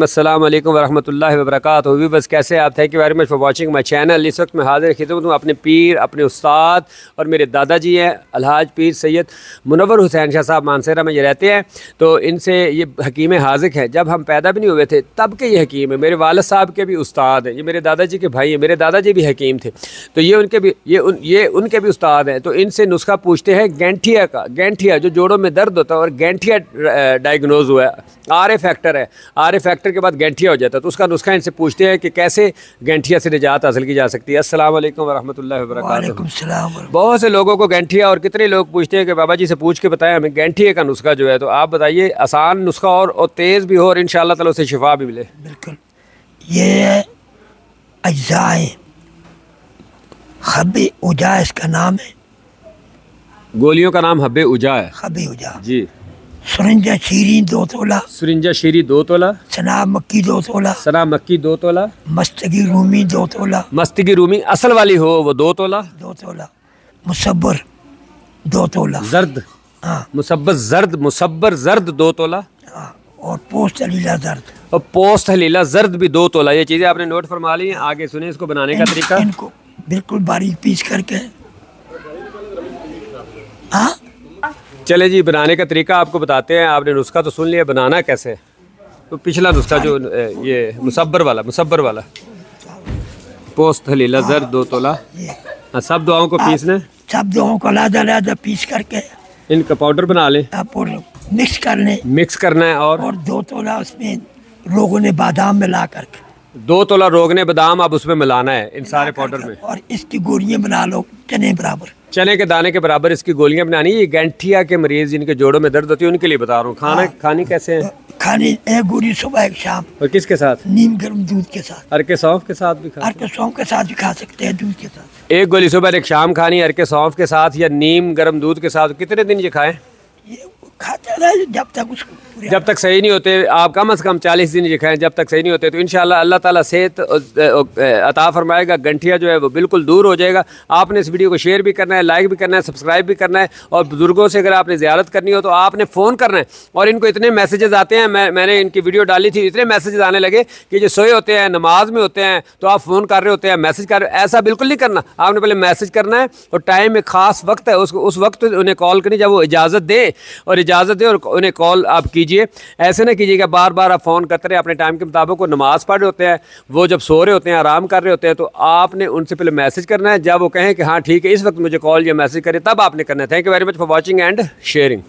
अस्सलाम वालेकुम वरहमतुल्लाहि वबरकातुहू। व्यूअर्स, कैसे आप? Thank you very much for watching my channel. इस वक्त मैं हाजिर खिदमत हूँ अपने पीर, अपने उस्ताद और मेरे दादाजी हैं अलहाज पीर सैयद मुनव्वर हुसैन शाह साहब मानसरा में ये रहते हैं। तो इनसे ये हकीम हाज़िक है। जब हम पैदा भी नहीं हुए थे तब के ये हकीम है। मेरे वालिद साहब के भी उस्ताद हैं, ये मेरे दादाजी के भाई हैं। मेरे दादाजी भी हकीम थे, तो ये उनके भी उस्ताद हैं। तो इनसे नुस्खा पूछते हैं गैंठिया का। गैंठिया जो जोड़ों में दर्द होता है और गैंठिया डायग्नोज हुआ है, RA फैक्टर है, RA फैक्टर के बाद गैंठिया हो जाता है। तो उसका नुस्खा इनसे पूछते हैं कि कैसे गैंठिया से निजात हासिल की जा सकती है। अस्सलाम वालेकुम वरहमतुल्लाहि वबरकातुहू। बहुत से लोगों को गैंठिया, और कितने लोग पूछते हैं कि बाबा जी से पूछ के बताएं हमें गैंठिया का नुस्खा जो है। तो आप बताइए, आसान नुस्खा और तेज़ भी हो और इंशाअल्लाह ताला उससे शिफा भी मिले। बिल्कुल, ये अज्जाए हब्बे उजा इसका नाम है। गोलियों का नाम हब्बे उजा है। हब्बे उजा जी। सुरंजा शीरी 2 तोला, सुरिंजा शीरी 2 तोला, सना मक्की 2 तोला, सना मक्की 2 तोला, मस्तगी रूमी 2 तोला, मस्तिकी रूमी असल वाली हो वो 2 तोला, 2 तोला, मुसब्बर 2 तोला, जर्द, हाँ, मुसब्बर जर्द 2 तोला, हाँ, और पोस्ट अलीला दर्द और पोस्ट हलीला जर्द भी 2 तोला। ये चीज़ें आपने नोट फरमा ली हैं। आगे सुने इसको बनाने का तरीका। इनको बिल्कुल बारीक पीस करके, हाँ, चले जी, बनाने का तरीका आपको बताते हैं। आपने नुस्खा तो सुन लिया, बनाना कैसे। तो पिछला नुस्खा जो ये मुसब्बर वाला पोस्ट हलीला जर्द 2 तोला, हाँ, सब दुआओं को पीसना है। सब दुआओं को अलग पीस करके इनका पाउडर बना लें, मिक्स करना है। और 2 तोला उसमें रोगने बादाम मिला करके 2 तोला रोगने बादाम आप उसमें मिलाना है इन सारे पाउडर में। और इसकी गोलियां बना लो चने बराबर, चने के दाने के बराबर इसकी गोलियां बनानी है। ये गैंठिया के मरीज जिनके जोड़ों में दर्द होती है उनके लिए बता रहा हूँ। खानी कैसे है? खानी एक गोली सुबह एक शाम। और किसके साथ? नीम गर्म दूध के साथ। अरके सौंफ के साथ भी अरके सौंफ के साथ भी खा सकते हैं, दूध के साथ। एक गोली सुबह एक शाम खानी, अरके सौंफ के साथ या नीम गर्म दूध के साथ। कितने दिन ये खाएं? ये खाते रहे जब तक सही नहीं होते। आप कम से कम 40 दिन ये खाएं, जब तक सही नहीं होते। तो इंशाल्लाह अल्लाह ताला सेहत अता फरमाएगा। गंठिया जो है वो बिल्कुल दूर हो जाएगा। आपने इस वीडियो को शेयर भी करना है, लाइक भी करना है, सब्सक्राइब भी करना है। और बुजुर्गों से अगर आपने ज़ियारत करनी हो तो आपने फ़ोन करना है। और इनको इतने मैसेजेस आते हैं, मैंने इनकी वीडियो डाली थी, इतने मैसेजेस आने लगे कि जो सोए होते हैं, नमाज में होते हैं, तो आप फ़ोन कर रहे होते हैं, मैसेज कर रहे हो। ऐसा बिल्कुल नहीं करना। आपने पहले मैसेज करना है और टाइम में ख़ास वक्त है, उस वक्त उन्हें कॉल करनी जब वो इजाज़त दे, और उन्हें कॉल आप कीजिए। ऐसे ना कीजिएगा बार बार आप फ़ोन करते रहे। अपने टाइम के मुताबिक वो नमाज़ पढ़ रहे होते हैं, वो जब सो रहे होते हैं, आराम कर रहे होते हैं, तो आपने उनसे पहले मैसेज करना है। जब वो कहें कि हाँ ठीक है, इस वक्त मुझे कॉल या मैसेज करें, तब आपने करना है। Thank you very much for watching and sharing.